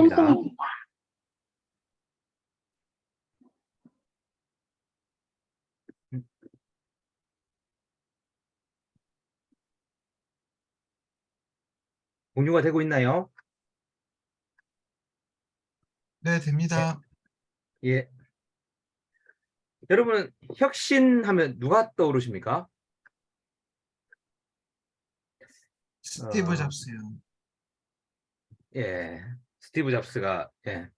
입니다. 공유가 되고 있나요? 네, 네. 됩니다. 예. 여러분, 혁신하면 누가 떠오르십니까? 스티브 어, 잡스요. 예. 스티브 잡스가, 예.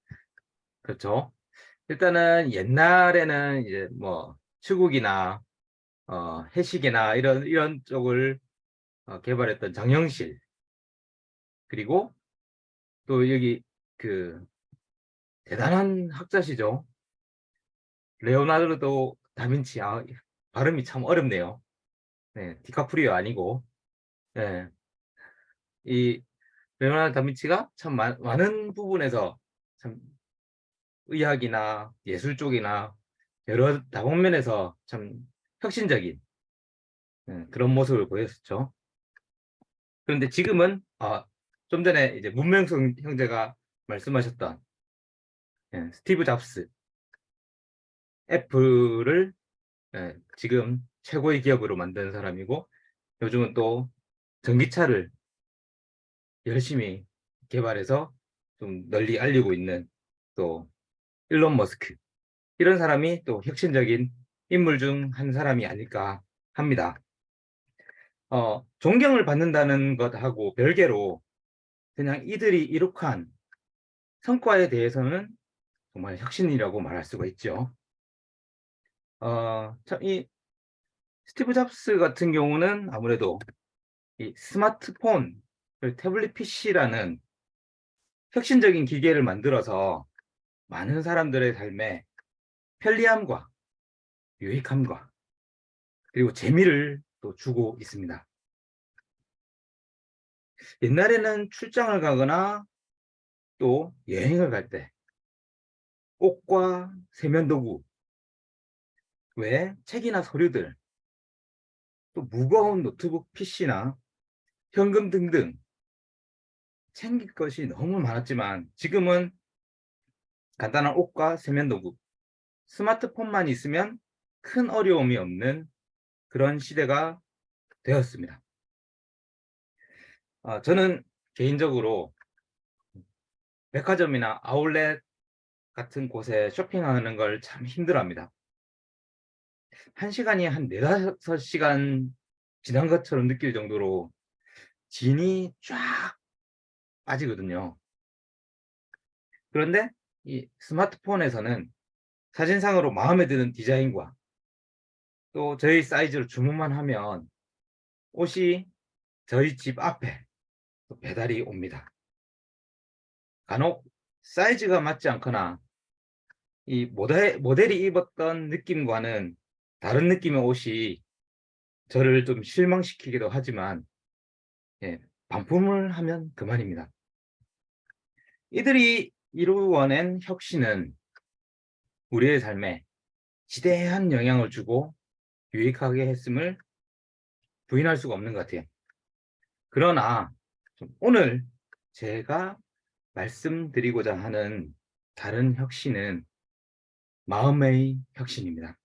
그렇죠. 일단은 옛날에는 이제 뭐, 추국이나, 해식이나 이런 쪽을 개발했던 정영실. 그리고 또 여기 그 대단한 학자시죠. 레오나르도 다빈치. 발음이 참 어렵네요. 네. 디카프리오 아니고. 예. 이 레오나르도 다빈치가 참 많은 부분에서 참 의학이나 예술 쪽이나 여러 다방면에서 참 혁신적인 그런 모습을 보였었죠. 그런데 지금은 좀 전에 이제 문명성 형제가 말씀하셨던 스티브 잡스, 애플을 지금 최고의 기업으로 만드는 사람이고, 요즘은 또 전기차를 열심히 개발해서 좀 널리 알리고 있는 또 일론 머스크, 이런 사람이 또 혁신적인 인물 중 한 사람이 아닐까 합니다. 존경을 받는다는 것하고 별개로 그냥 이들이 이룩한 성과에 대해서는 정말 혁신이라고 말할 수가 있죠. 참 이 스티브 잡스 같은 경우는 아무래도 이 스마트폰, 태블릿 PC라는 혁신적인 기계를 만들어서 많은 사람들의 삶에 편리함과 유익함과 그리고 재미를 또 주고 있습니다. 옛날에는 출장을 가거나 또 여행을 갈 때 옷과 세면도구 외에 책이나 서류들, 또 무거운 노트북 PC나 현금 등등 챙길 것이 너무 많았지만, 지금은 간단한 옷과 세면도구, 스마트폰만 있으면 큰 어려움이 없는 그런 시대가 되었습니다. 저는 개인적으로 백화점이나 아울렛 같은 곳에 쇼핑하는 걸 참 힘들어합니다. 1시간이 한 4~5시간 지난 것처럼 느낄 정도로 진이 쫙 빠지거든요. 그런데 이 스마트폰에서는 사진상으로 마음에 드는 디자인과 또 저희 사이즈로 주문만 하면 옷이 저희 집 앞에 또 배달이 옵니다. 간혹 사이즈가 맞지 않거나 이 모델이 입었던 느낌과는 다른 느낌의 옷이 저를 좀 실망시키기도 하지만, 반품을 하면 그만입니다. 이들이 이루어낸 혁신은 우리의 삶에 지대한 영향을 주고 유익하게 했음을 부인할 수가 없는 것 같아요. 그러나 오늘 제가 말씀드리고자 하는 다른 혁신은 마음의 혁신입니다.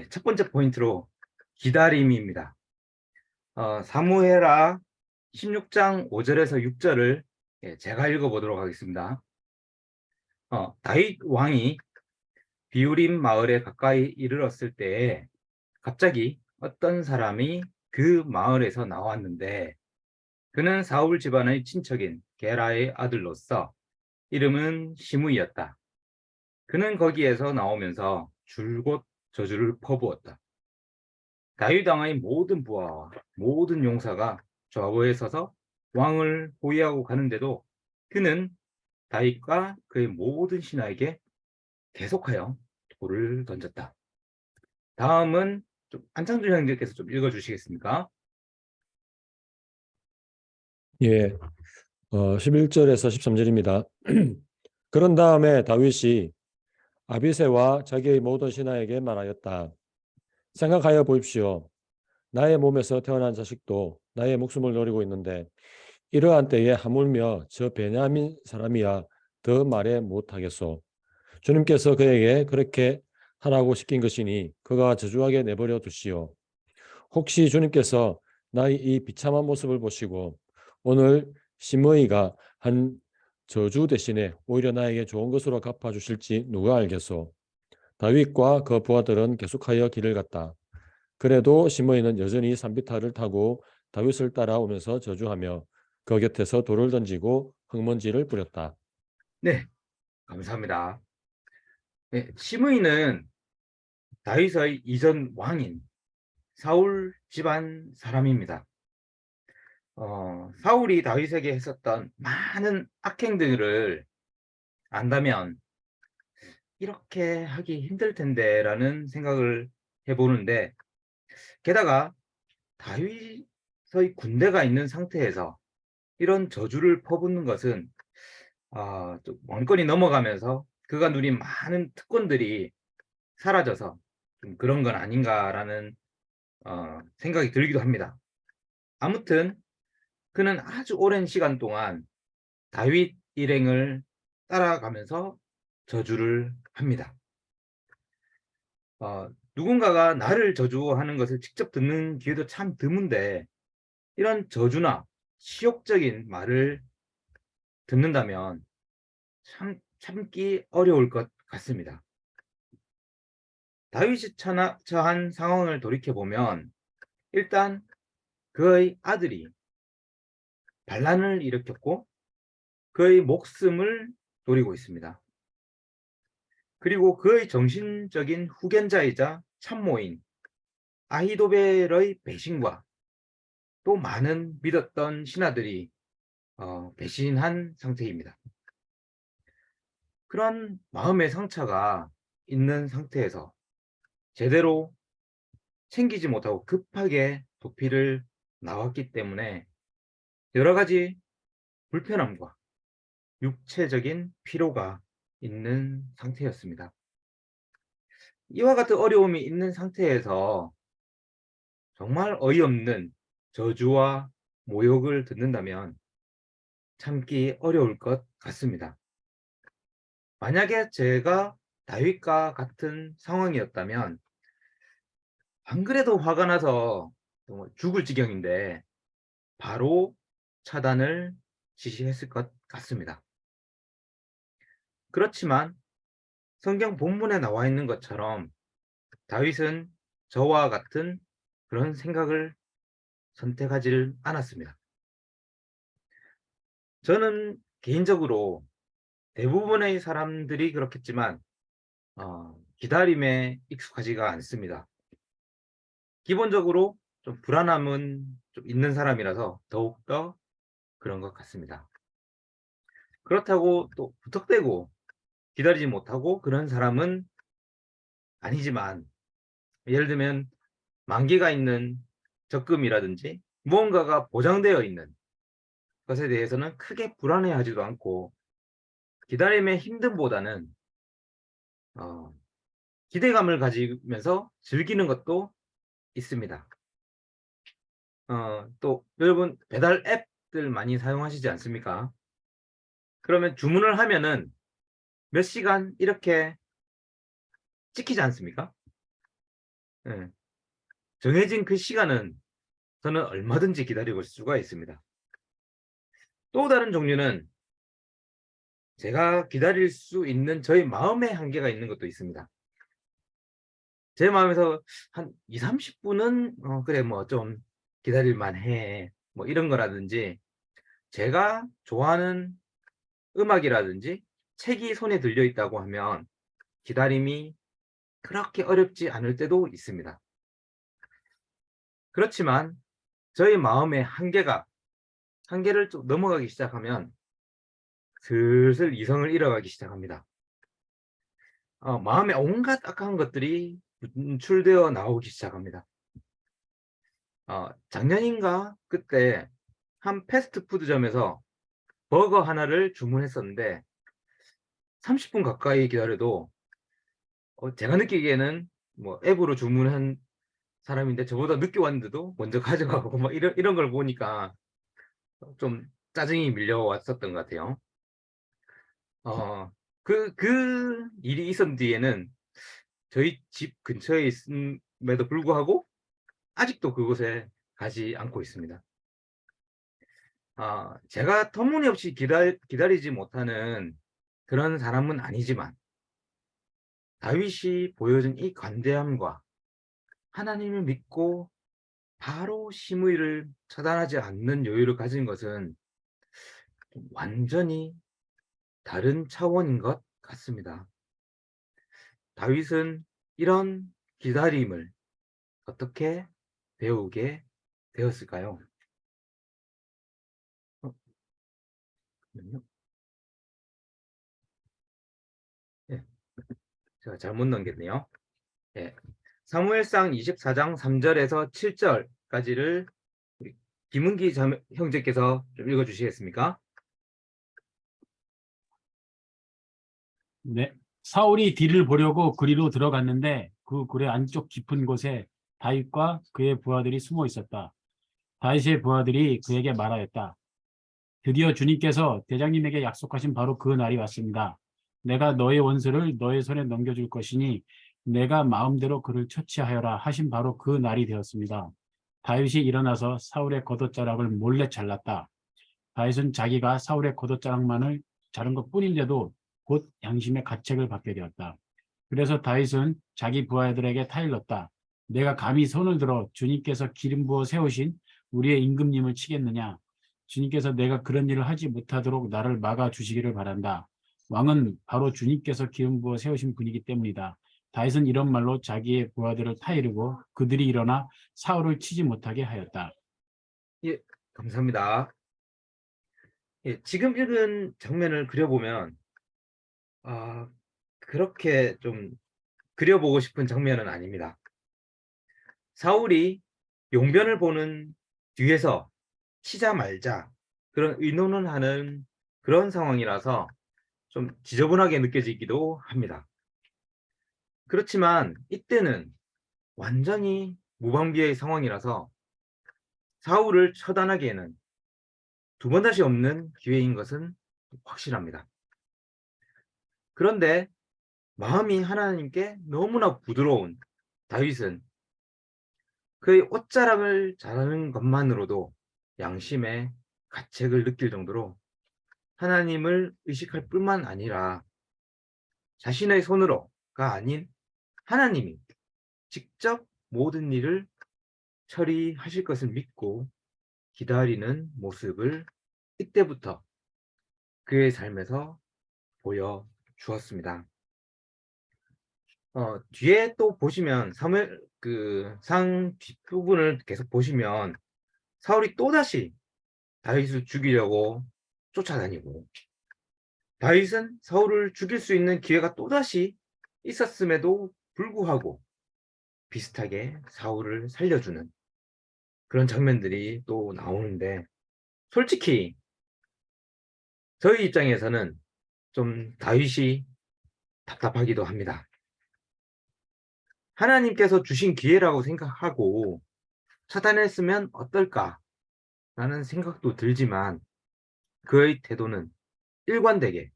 첫 번째 포인트로 기다림입니다. 사무엘하 16장 5절에서 6절을 제가 읽어보도록 하겠습니다. 다윗 왕이 비우림 마을에 가까이 이르렀을 때에 갑자기 어떤 사람이 그 마을에서 나왔는데, 그는 사울 집안의 친척인 게라의 아들로서 이름은 시므이였다. 그는 거기에서 나오면서 줄곧 저주를 퍼부었다. 다윗 왕의 모든 부하와 모든 용사가 좌우에 서서 왕을 호위하고 가는데도 그는 다윗과 그의 모든 신하에게 계속하여 돌을 던졌다. 다음은 안창준 형제께서 좀 읽어주시겠습니까? 예, 11절에서 13절입니다. 그런 다음에 다윗이 아비새와 자기의 모든 신하에게 말하였다. 생각하여 보십시오. 나의 몸에서 태어난 자식도 나의 목숨을 노리고 있는데 이러한 때에 하물며 저 베냐민 사람이야 더 말해 못하겠소. 주님께서 그에게 그렇게 하라고 시킨 것이니 그가 저주하게 내버려 두시오. 혹시 주님께서 나의 이 비참한 모습을 보시고 오늘 심의가 한 저주 대신에 오히려 나에게 좋은 것으로 갚아주실지 누가 알겠소. 다윗과 그 부하들은 계속하여 길을 갔다. 그래도 심의는 여전히 산비탈을 타고 다윗을 따라오면서 저주하며 그 곁에서 돌을 던지고 흙먼지를 뿌렸다. 네, 감사합니다. 네, 시므이는 다윗의 이전 왕인 사울 집안 사람입니다. 사울이 다윗에게 했었던 많은 악행들을 안다면 이렇게 하기 힘들 텐데라는 생각을 해보는데, 게다가 다윗의 군대가 있는 상태에서 이런 저주를 퍼붓는 것은 좀 원권이 넘어가면서 그가 누린 많은 특권들이 사라져서 좀 그런 건 아닌가라는 생각이 들기도 합니다. 아무튼 그는 아주 오랜 시간 동안 다윗 일행을 따라가면서 저주를 합니다. 누군가가 나를 저주하는 것을 직접 듣는 기회도 참 드문데, 이런 저주나 치욕적인 말을 듣는다면 참 참기 어려울 것 같습니다. 다윗이 처한 상황을 돌이켜보면 일단 그의 아들이 반란을 일으켰고 그의 목숨을 노리고 있습니다. 그리고 그의 정신적인 후견자이자 참모인 아히도벨의 배신과 또 많은 믿었던 신하들이 배신한 상태입니다. 그런 마음의 상처가 있는 상태에서 제대로 챙기지 못하고 급하게 도피를 나왔기 때문에 여러 가지 불편함과 육체적인 피로가 있는 상태였습니다. 이와 같은 어려움이 있는 상태에서 정말 어이없는 저주와 모욕을 듣는다면 참기 어려울 것 같습니다. 만약에 제가 다윗과 같은 상황이었다면 안 그래도 화가 나서 죽을 지경인데 바로 차단을 지시했을 것 같습니다. 그렇지만 성경 본문에 나와 있는 것처럼 다윗은 저와 같은 그런 생각을 선택하지를 않았습니다. 저는 개인적으로 대부분의 사람들이 그렇겠지만 기다림에 익숙하지가 않습니다. 기본적으로 좀 불안함은 좀 있는 사람이라서 더욱더 그런 것 같습니다. 그렇다고 또 무턱대고 기다리지 못하고 그런 사람은 아니지만, 예를 들면 만기가 있는 적금이라든지 무언가가 보장되어 있는 것에 대해서는 크게 불안해하지도 않고 기다림의 힘듦보다는 기대감을 가지면서 즐기는 것도 있습니다. 또 여러분 배달 앱들 많이 사용하시지 않습니까? 그러면 주문을 하면은 몇 시간 이렇게 찍히지 않습니까? 네. 정해진 그 시간은 저는 얼마든지 기다리고 있을 수가 있습니다. 또 다른 종류는 제가 기다릴 수 있는 저의 마음의 한계가 있는 것도 있습니다. 제 마음에서 한 20-30분은 그래 뭐 좀 기다릴 만해 뭐 이런 거라든지, 제가 좋아하는 음악이라든지 책이 손에 들려 있다고 하면 기다림이 그렇게 어렵지 않을 때도 있습니다. 그렇지만 저희 마음의 한계를 좀 넘어가기 시작하면 슬슬 이성을 잃어가기 시작합니다. 마음에 온갖 악한 것들이 분출되어 나오기 시작합니다. 작년인가 그때 한 패스트푸드점에서 버거 하나를 주문했었는데 30분 가까이 기다려도 제가 느끼기에는 뭐 앱으로 주문한 사람인데 저보다 늦게 왔는데도 먼저 가져가고 막 이런 걸 보니까 좀 짜증이 밀려왔었던 것 같아요. 그 일이 있은 뒤에는 저희 집 근처에 있음에도 불구하고 아직도 그곳에 가지 않고 있습니다. 제가 터무니없이 기다리지 못하는 그런 사람은 아니지만 다윗이 보여준 이 관대함과 하나님을 믿고 바로 심의를 처단하지 않는 여유를 가진 것은 완전히 다른 차원인 것 같습니다. 다윗은 이런 기다림을 어떻게 배우게 되었을까요? 잠깐만요. 예, 제가 잘못 넘겼네요. 예, 사무엘상 24장 3절에서 7절까지를 우리 김은기 형제께서 좀 읽어주시겠습니까? 네. 사울이 뒤를 보려고 그리로 들어갔는데 그 굴의 안쪽 깊은 곳에 다윗과 그의 부하들이 숨어 있었다. 다윗의 부하들이 그에게 말하였다. 드디어 주님께서 대장님에게 약속하신 바로 그 날이 왔습니다. 내가 너의 원수를 너의 손에 넘겨줄 것이니 내가 마음대로 그를 처치하여라 하신 바로 그 날이 되었습니다. 다윗이 일어나서 사울의 겉옷자락을 몰래 잘랐다. 다윗은 자기가 사울의 겉옷자락만을 자른 것뿐인데도 곧 양심의 가책을 받게 되었다. 그래서 다윗은 자기 부하들에게 타일렀다. 내가 감히 손을 들어 주님께서 기름 부어 세우신 우리의 임금님을 치겠느냐? 주님께서 내가 그런 일을 하지 못하도록 나를 막아 주시기를 바란다. 왕은 바로 주님께서 기름 부어 세우신 분이기 때문이다. 다윗은 이런 말로 자기의 부하들을 타이르고 그들이 일어나 사울을 치지 못하게 하였다. 예, 감사합니다. 예, 지금 읽은 장면을 그려보면 그렇게 좀 그려보고 싶은 장면은 아닙니다. 사울이 용변을 보는 뒤에서 치자 말자 그런 의논을 하는 그런 상황이라서 좀 지저분하게 느껴지기도 합니다. 그렇지만 이때는 완전히 무방비의 상황이라서 사울을 처단하기에는 두 번 다시 없는 기회인 것은 확실합니다. 그런데 마음이 하나님께 너무나 부드러운 다윗은 그의 옷자락을 자르는 것만으로도 양심의 가책을 느낄 정도로 하나님을 의식할 뿐만 아니라 자신의 손으로가 아닌 하나님이 직접 모든 일을 처리하실 것을 믿고 기다리는 모습을 이때부터 그의 삶에서 보여주었습니다. 뒤에 또 보시면 사무엘 상 뒷부분을 계속 보시면 사울이 또다시 다윗을 죽이려고 쫓아다니고 다윗은 사울을 죽일 수 있는 기회가 또다시 있었음에도 불구하고 비슷하게 사울을 살려주는 그런 장면들이 또 나오는데 솔직히 저희 입장에서는 좀 다윗이 답답하기도 합니다. 하나님께서 주신 기회라고 생각하고 차단했으면 어떨까라는 생각도 들지만 그의 태도는 일관되게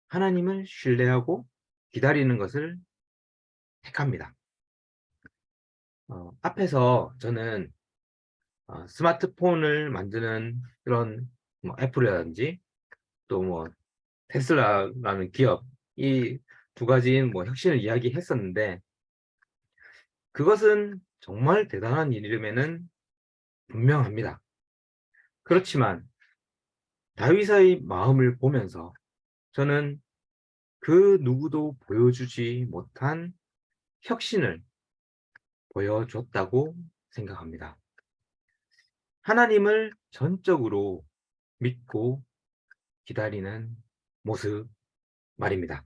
하나님을 신뢰하고 기다리는 것을 택합니다. 앞에서 저는 스마트폰을 만드는 그런 뭐 애플이라든지 또 뭐 테슬라라는 기업 이 두 가지인 뭐 혁신을 이야기했었는데 그것은 정말 대단한 일임에는 분명합니다. 그렇지만 다윗의 마음을 보면서 저는 그 누구도 보여주지 못한 혁신을 보여줬다고 생각합니다. 하나님을 전적으로 믿고 기다리는 모습 말입니다.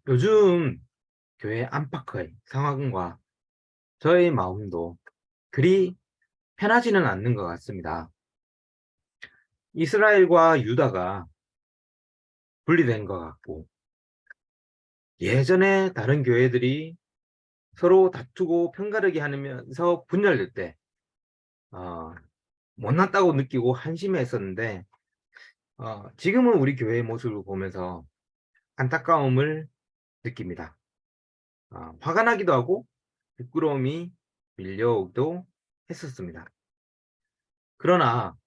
요즘 교회 안팎의 상황과 저의 마음도 그리 편하지는 않는 것 같습니다. 이스라엘과 유다가 분리된 것 같고 예전에 다른 교회들이 서로 다투고 편가르기 하면서 분열될 때 못났다고 느끼고 한심했었는데 지금은 우리 교회의 모습을 보면서 안타까움을 느낍니다. 화가 나기도 하고 부끄러움이 밀려오기도 했었습니다. 그러나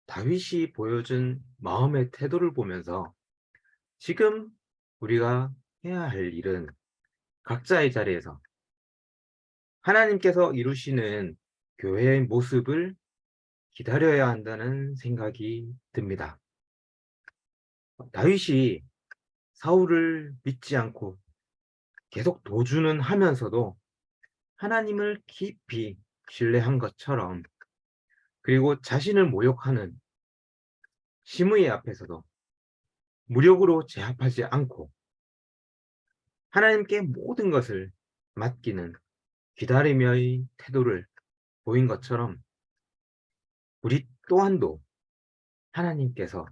다윗이 보여준 마음의 태도를 보면서 지금 우리가 해야 할 일은 각자의 자리에서 하나님께서 이루시는 교회의 모습을 기다려야 한다는 생각이 듭니다. 다윗이 사울을 믿지 않고 계속 도주는 하면서도 하나님을 깊이 신뢰한 것처럼, 그리고 자신을 모욕하는 심의 앞에서도 무력으로 제압하지 않고 하나님께 모든 것을 맡기는 기다림의 태도를 보인 것처럼 우리 또한도 하나님께서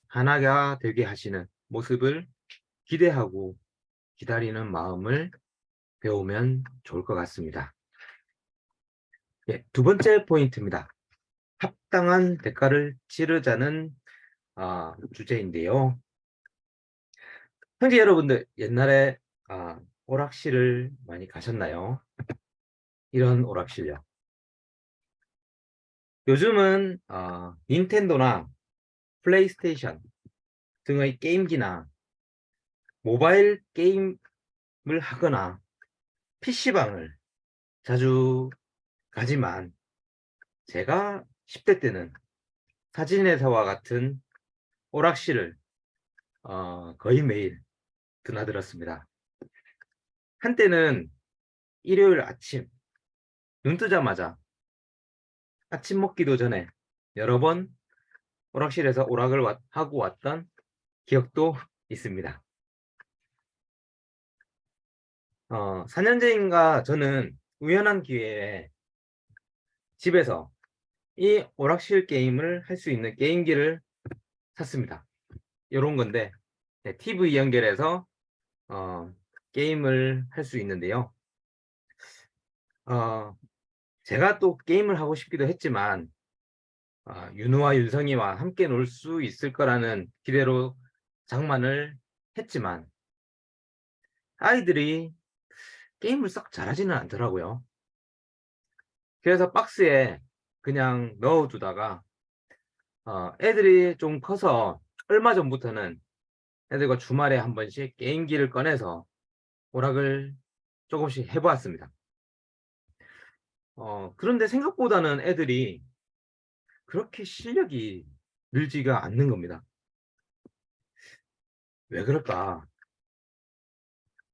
하나가 되게 하시는 모습을 기대하고 기다리는 마음을 배우면 좋을 것 같습니다. 두 번째 포인트입니다. 합당한 대가를 치르자는 주제인데요. 형제 여러분들, 옛날에 오락실을 많이 가셨나요? 이런 오락실요. 요즘은 닌텐도나 플레이스테이션 등의 게임기나 모바일 게임을 하거나 PC방을 자주 가지만, 제가 10대 때는 사진회사와 같은 오락실을 거의 매일 드나들었습니다. 한때는 일요일 아침 눈 뜨자마자 아침 먹기도 전에 여러 번 오락실에서 오락을 하고 왔던 기억도 있습니다. 4년째인가 저는 우연한 기회에 집에서 이 오락실 게임을 할 수 있는 게임기를 샀습니다. 이런 건데 TV 연결해서 게임을 할 수 있는데요. 제가 또 게임을 하고 싶기도 했지만 윤우와 윤성이와 함께 놀 수 있을 거라는 기대로 장만을 했지만 아이들이 게임을 썩 잘하지는 않더라고요. 그래서 박스에 그냥 넣어두다가 애들이 좀 커서 얼마 전부터는 애들과 주말에 한 번씩 게임기를 꺼내서 오락을 조금씩 해보았습니다. 그런데 생각보다는 애들이 그렇게 실력이 늘지가 않는 겁니다. 왜 그럴까?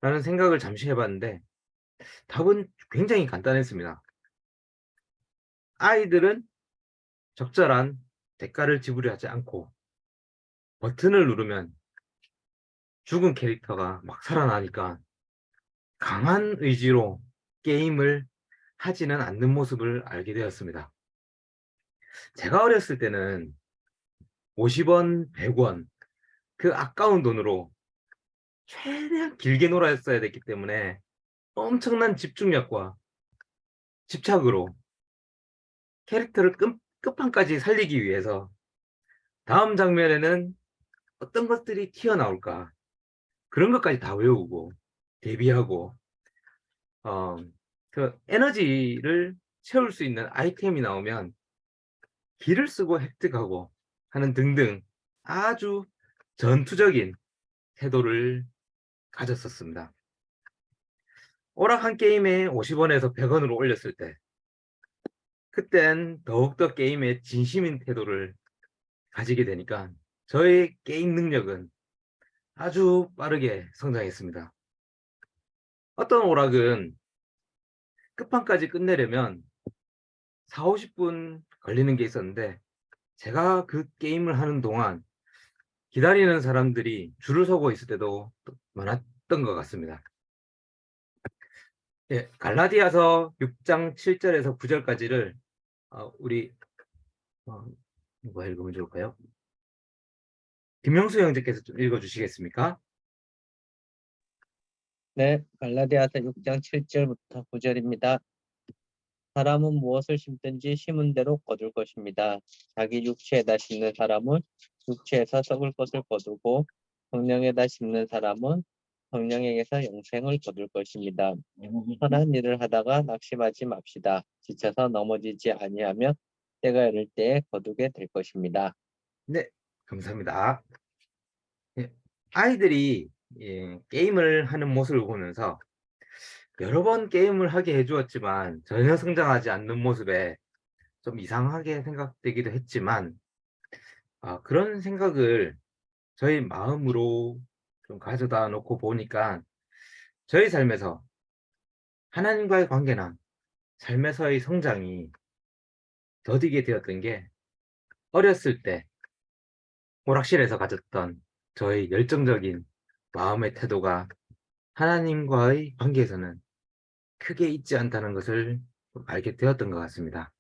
라는 생각을 잠시 해봤는데 답은 굉장히 간단했습니다. 아이들은 적절한 대가를 지불하지 않고 버튼을 누르면 죽은 캐릭터가 막 살아나니까 강한 의지로 게임을 하지는 않는 모습을 알게 되었습니다. 제가 어렸을 때는 50원, 100원 그 아까운 돈으로 최대한 길게 놀았어야 됐기 때문에 엄청난 집중력과 집착으로 캐릭터를 끝판까지 살리기 위해서 다음 장면에는 어떤 것들이 튀어나올까, 그런 것까지 다 외우고 대비하고 그 에너지를 채울 수 있는 아이템이 나오면 기를 쓰고 획득하고 하는 등등 아주 전투적인 태도를 가졌었습니다. 오락 한 게임에 50원에서 100원으로 올렸을 때 그땐 더욱더 게임에 진심인 태도를 가지게 되니까 저의 게임 능력은 아주 빠르게 성장했습니다. 어떤 오락은 끝판까지 끝내려면 4, 50분 걸리는 게 있었는데 제가 그 게임을 하는 동안 기다리는 사람들이 줄을 서고 있을 때도 많았던 것 같습니다. 갈라디아서 6장 7절에서 9절까지를 우리 누가 읽으면 좋을까요? 김영수 형제께서 좀 읽어주시겠습니까? 네, 갈라디아서 6장 7절부터 9절입니다. 사람은 무엇을 심든지 심은 대로 거둘 것입니다. 자기 육체에다 심는 사람은 육체에서 썩을 것을 거두고 성령에다 심는 사람은 성령에게서 영생을 거둘 것입니다. 선한 일을 하다가 낙심하지 맙시다. 지쳐서 넘어지지 아니하면 때가 이를 때에 거두게 될 것입니다. 네, 감사합니다. 예, 아이들이 게임을 하는 모습을 보면서 여러 번 게임을 하게 해주었지만 전혀 성장하지 않는 모습에 좀 이상하게 생각되기도 했지만 그런 생각을 저희 마음으로 좀 가져다 놓고 보니까 저희 삶에서 하나님과의 관계나 삶에서의 성장이 더디게 되었던 게 어렸을 때 오락실에서 가졌던 저의 열정적인 마음의 태도가 하나님과의 관계에서는 크게 있지 않다는 것을 알게 되었던 것 같습니다.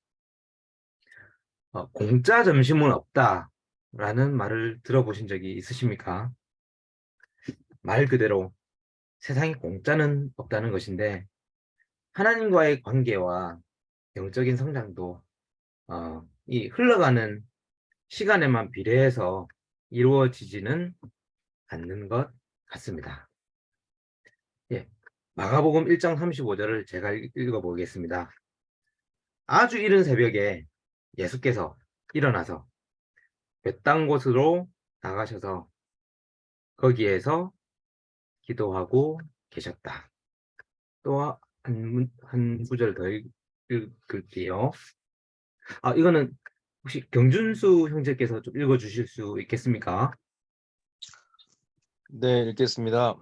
공짜 점심은 없다라는 말을 들어보신 적이 있으십니까? 말 그대로 세상에 공짜는 없다는 것인데 하나님과의 관계와 영적인 성장도 이 흘러가는 시간에만 비례해서 이루어지지는 않는 것 같습니다. 예, 마가복음 1장 35절을 제가 읽어보겠습니다. 아주 이른 새벽에 예수께서 일어나서 외딴 곳으로 나가셔서 거기에서 기도하고 계셨다. 또 한 구절 더 읽을게요. 이거는 혹시 경준수 형제께서 좀 읽어주실 수 있겠습니까? 네, 읽겠습니다.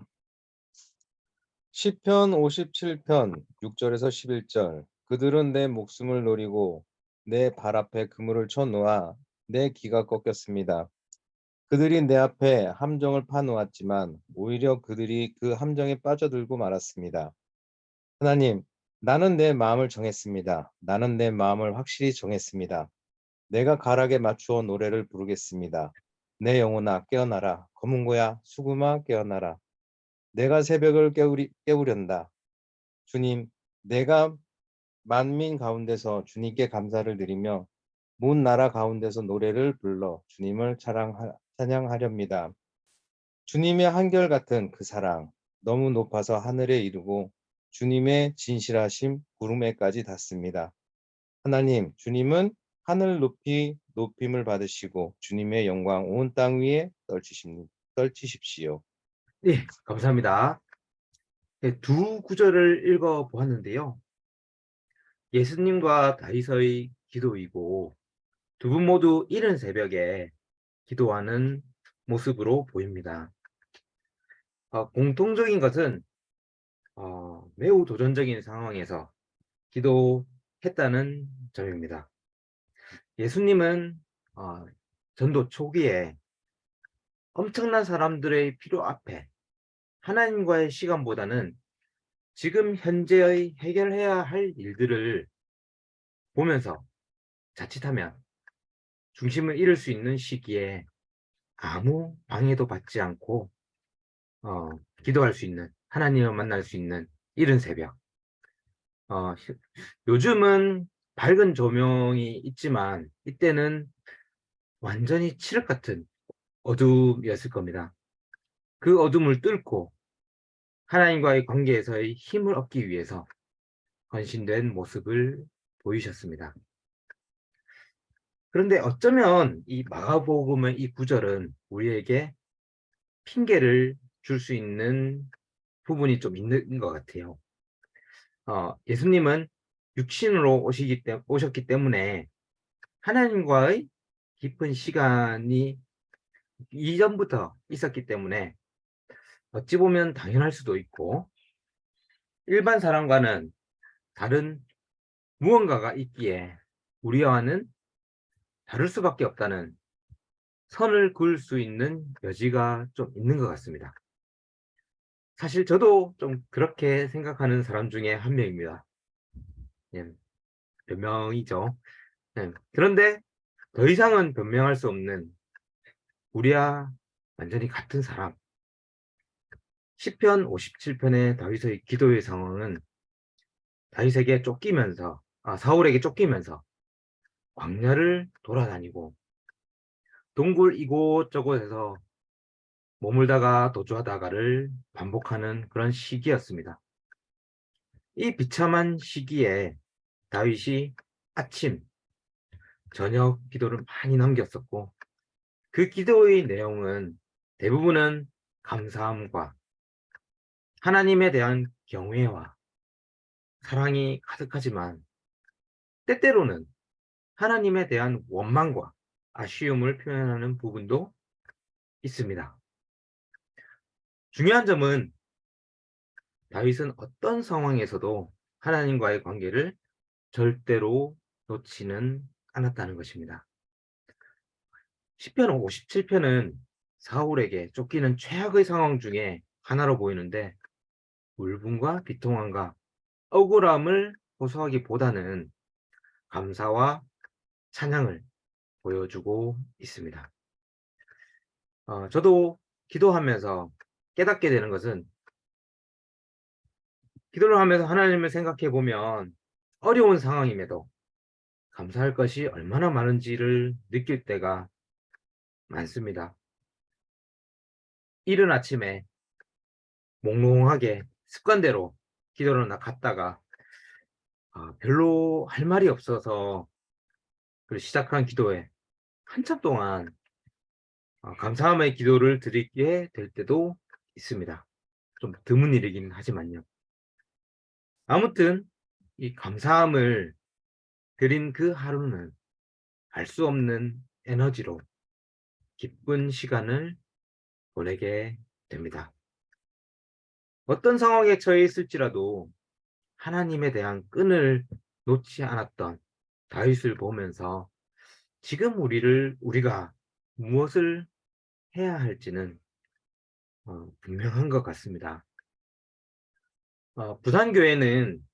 시편 57편 6절에서 11절. 그들은 내 목숨을 노리고 내 발 앞에 그물을 쳐놓아 내 기가 꺾였습니다. 그들이 내 앞에 함정을 파놓았지만 오히려 그들이 그 함정에 빠져들고 말았습니다. 하나님, 나는 내 마음을 정했습니다. 나는 내 마음을 확실히 정했습니다. 내가 가락에 맞추어 노래를 부르겠습니다. 내 영혼아 깨어나라. 검은 고야 수금아 깨어나라. 내가 새벽을 깨우련다. 주님, 내가 만민 가운데서 주님께 감사를 드리며 문 나라 가운데서 노래를 불러 주님을 찬양하렵니다. 주님의 한결같은 그 사랑, 너무 높아서 하늘에 이르고 주님의 진실하심 구름에까지 닿습니다. 하나님, 주님은 하늘 높이 높임을 받으시고 주님의 영광 온 땅 위에 떨치십시오. 네, 감사합니다. 네, 두 구절을 읽어보았는데요. 예수님과 다윗의 기도이고 두 분 모두 이른 새벽에 기도하는 모습으로 보입니다. 공통적인 것은 매우 도전적인 상황에서 기도했다는 점입니다. 예수님은 전도 초기에 엄청난 사람들의 필요 앞에 하나님과의 시간보다는 지금 현재의 해결해야 할 일들을 보면서 자칫하면 중심을 잃을 수 있는 시기에 아무 방해도 받지 않고 기도할 수 있는, 하나님을 만날 수 있는 이른 새벽. 요즘은 밝은 조명이 있지만 이때는 완전히 칠흑 같은 어둠이었을 겁니다. 그 어둠을 뚫고 하나님과의 관계에서의 힘을 얻기 위해서 헌신된 모습을 보이셨습니다. 그런데 어쩌면 이 마가복음의 이 구절은 우리에게 핑계를 줄 수 있는 부분이 좀 있는 것 같아요. 예수님은 육신으로 오셨기 때문에 하나님과의 깊은 시간이 이전부터 있었기 때문에 어찌 보면 당연할 수도 있고 일반 사람과는 다른 무언가가 있기에 우리와는 다를 수밖에 없다는 선을 그을 수 있는 여지가 좀 있는 것 같습니다. 사실 저도 좀 그렇게 생각하는 사람 중에 한 명입니다. 변명이죠. 그런데 더 이상은 변명할 수 없는 우리와 완전히 같은 사람. 시편 57편의 다윗의 기도의 상황은 다윗에게 쫓기면서 사울에게 쫓기면서 광야를 돌아다니고 동굴 이곳저곳에서 머물다가 도주하다가를 반복하는 그런 시기였습니다. 이 비참한 시기에 다윗이 아침, 저녁 기도를 많이 남겼었고 그 기도의 내용은 대부분은 감사함과 하나님에 대한 경외와 사랑이 가득하지만 때때로는 하나님에 대한 원망과 아쉬움을 표현하는 부분도 있습니다. 중요한 점은 다윗은 어떤 상황에서도 하나님과의 관계를 절대로 놓지는 않았다는 것입니다. 시편 57편은 사울에게 쫓기는 최악의 상황 중에 하나로 보이는데 울분과 비통함과 억울함을 호소하기보다는 감사와 찬양을 보여주고 있습니다. 저도 기도하면서 깨닫게 되는 것은 기도를 하면서 하나님을 생각해 보면 어려운 상황임에도 감사할 것이 얼마나 많은지를 느낄 때가 많습니다. 이른 아침에 몽롱하게 습관대로 기도를 갔다가 별로 할 말이 없어서 시작한 기도에 한참 동안 감사함의 기도를 드리게 될 때도 있습니다. 좀 드문 일이긴 하지만요. 아무튼 이 감사함을 드린 그 하루는 알 수 없는 에너지로 기쁜 시간을 보내게 됩니다. 어떤 상황에 처해 있을지라도 하나님에 대한 끈을 놓지 않았던 다윗을 보면서 지금 우리가 무엇을 해야 할지는 분명한 것 같습니다. 부산교회는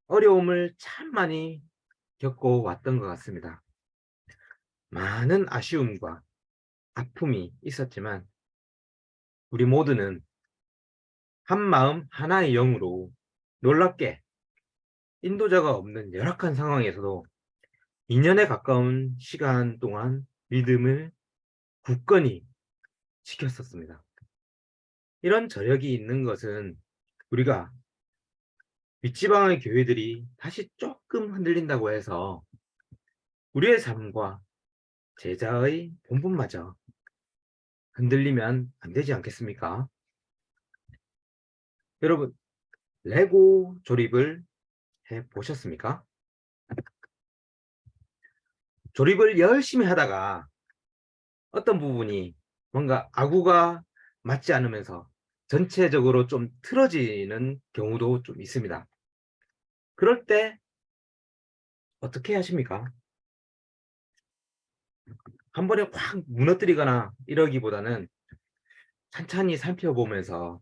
어려움을 참 많이 겪어왔던 것 같습니다. 많은 아쉬움과 아픔이 있었지만 우리 모두는 한 마음 하나의 영으로 놀랍게 인도자가 없는 열악한 상황에서도 2년에 가까운 시간 동안 믿음을 굳건히 지켰었습니다. 이런 저력이 있는 것은 우리가 윗지방의 교회들이 다시 조금 흔들린다고 해서 우리의 삶과 제자의 본분마저 흔들리면 안 되지 않겠습니까? 여러분, 레고 조립을 해 보셨습니까? 조립을 열심히 하다가 어떤 부분이 뭔가 아구가 맞지 않으면서 전체적으로 좀 틀어지는 경우도 좀 있습니다. 그럴 때 어떻게 하십니까? 한 번에 확 무너뜨리거나 이러기보다는 찬찬히 살펴보면서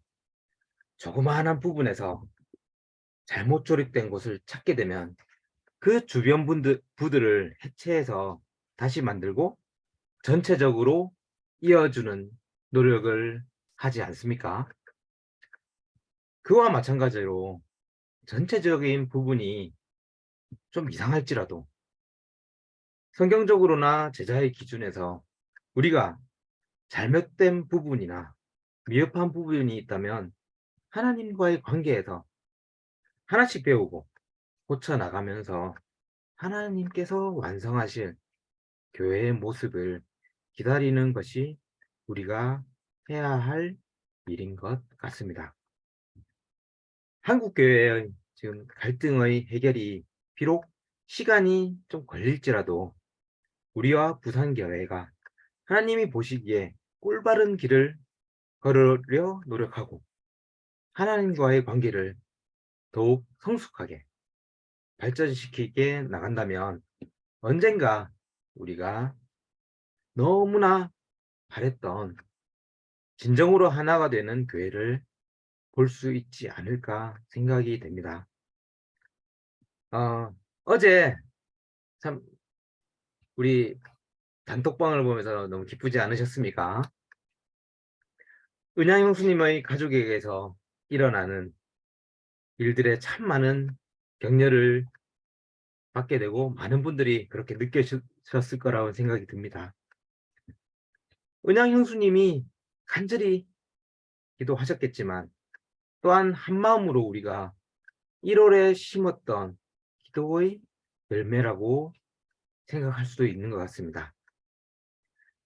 조그마한 부분에서 잘못 조립된 곳을 찾게 되면 그 주변 부들을 해체해서 다시 만들고 전체적으로 이어주는 노력을 하지 않습니까? 그와 마찬가지로 전체적인 부분이 좀 이상할지라도 성경적으로나 제자의 기준에서 우리가 잘못된 부분이나 미흡한 부분이 있다면 하나님과의 관계에서 하나씩 배우고 고쳐나가면서 하나님께서 완성하실 교회의 모습을 기다리는 것이 우리가 해야 할 일인 것 같습니다. 한국 교회의 지금 갈등의 해결이 비록 시간이 좀 걸릴지라도 우리와 부산교회가 하나님이 보시기에 꼴바른 길을 걸으려 노력하고 하나님과의 관계를 더욱 성숙하게 발전시키게 나간다면 언젠가 우리가 너무나 바랬던 진정으로 하나가 되는 교회를 볼 수 있지 않을까 생각이 됩니다. 어제 참 우리 단톡방을 보면서 너무 기쁘지 않으셨습니까? 은양 형수님의 가족에게서 일어나는 일들에 참 많은 격려를 받게 되고 많은 분들이 그렇게 느끼셨을 거라고 생각이 듭니다. 은양 형수님이 간절히 기도하셨겠지만 또한 한마음으로 우리가 1월에 심었던 기도의 열매라고 생각할 수도 있는 것 같습니다.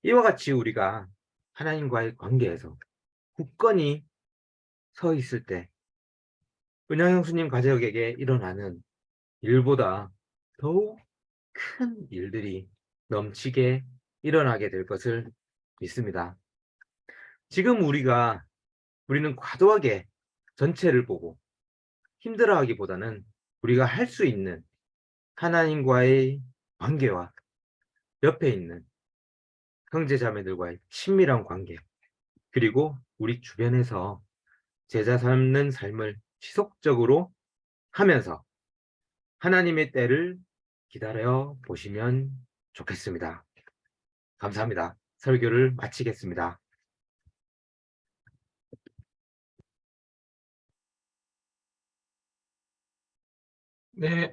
이와 같이 우리가 하나님과의 관계에서 굳건히 서 있을 때 은양 형수님 가족에게 일어나는 일보다 더욱 큰 일들이 넘치게 일어나게 될 것을 믿습니다. 지금 우리는 과도하게 전체를 보고 힘들어하기보다는 우리가 할 수 있는 하나님과의 관계와 옆에 있는 형제자매들과의 친밀한 관계, 그리고 우리 주변에서 제자 삼는 삶을 지속적으로 하면서 하나님의 때를 기다려 보시면 좋겠습니다. 감사합니다. 설교를 마치겠습니다. 네.